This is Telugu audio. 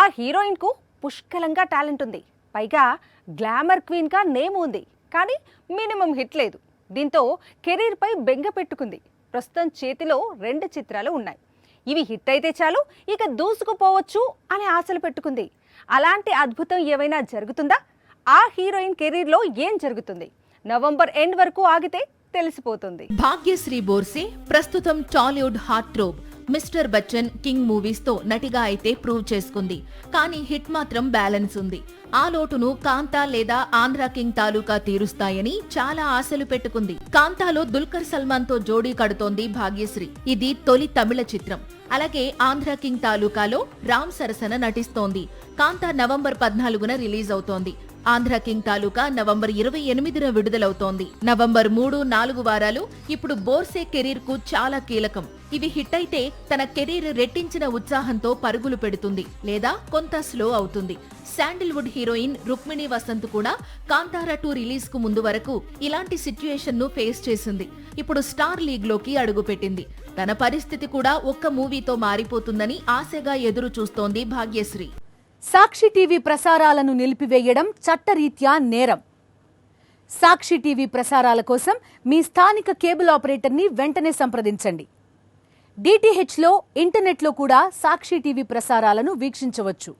ఆ హీరోయిన్ కు పుష్కలంగా టాలెంట్ ఉంది. పైగా గ్లామర్ క్వీన్ గా నేమ్ ఉంది. కానీ మినిమం హిట్ లేదు. దీంతో కెరీర్ పై బెంగ పెట్టుకుంది. ప్రస్తుతం చేతిలో 2 చిత్రాలు ఉన్నాయి. ఇవి హిట్ అయితే చాలు ఇక దూసుకుపోవచ్చు అని ఆశలు పెట్టుకుంది. అలాంటి అద్భుతం ఏమైనా జరుగుతుందా? ఆ హీరోయిన్ కెరీర్ లో ఏం జరుగుతుంది? నవంబర్ ఎండ్ వరకు ఆగితే తెలిసిపోతుంది. భాగ్యశ్రీ బోర్సే ప్రస్తుతం Tollywood hot trope mister Bachchan, king movies తో నటిగా అయితే ప్రూవ్ చేసుకుంది. కానీ హిట్ మాత్రం బ్యాలెన్స్ ఉంది. ఆ లోటును కాంతా లేదా ఆంధ్ర కింగ్ తాలూకా తీరుస్తాయని చాలా ఆశలు పెట్టుకుంది. కాంతాలో దుల్కర్ సల్మాన్ తో జోడీ కడుతోంది భాగ్యశ్రీ. ఇది తొలి తమిళ చిత్రం. అలాగే ఆంధ్ర కింగ్ తాలూకాలో రామ్ సరసన నటిస్తోంది. కాంతా నవంబర్ 14న రిలీజ్ అవుతోంది. ఆంధ్ర కింగ్ తాలూకా నవంబర్ 28న విడుదలవుతోంది. నవంబర్ 3-4 వారాలు ఇప్పుడు బోర్సే కెరీర్ కు చాలా కీలకం. ఇవి హిట్ అయితే తన కెరీర్ రెట్టించిన ఉత్సాహంతో పరుగులు పెడుతుంది, లేదా కొంత స్లో అవుతుంది. శాండిల్వుడ్ హీరోయిన్ రుక్మిణి వసంత్ కూడా కాంతారా 2 రిలీజ్ కు ముందు వరకు ఇలాంటి సిచ్యుయేషన్ ను ఫేస్ చేసింది. ఇప్పుడు స్టార్ లీగ్ లోకి అడుగుపెట్టింది. తన పరిస్థితి కూడా ఒక్క మూవీతో మారిపోతుందని ఆశగా ఎదురు చూస్తోంది భాగ్యశ్రీ. సాక్షి టీవీ ప్రసారాలను నిలిపివేయడం చట్టరీత్యా నేరం. సాక్షి టీవీ ప్రసారాల కోసం మీ స్థానిక కేబుల్ ఆపరేటర్ని వెంటనే సంప్రదించండి. డిటిహెచ్లో, ఇంటర్నెట్లో కూడా సాక్షి టీవీ ప్రసారాలను వీక్షించవచ్చు.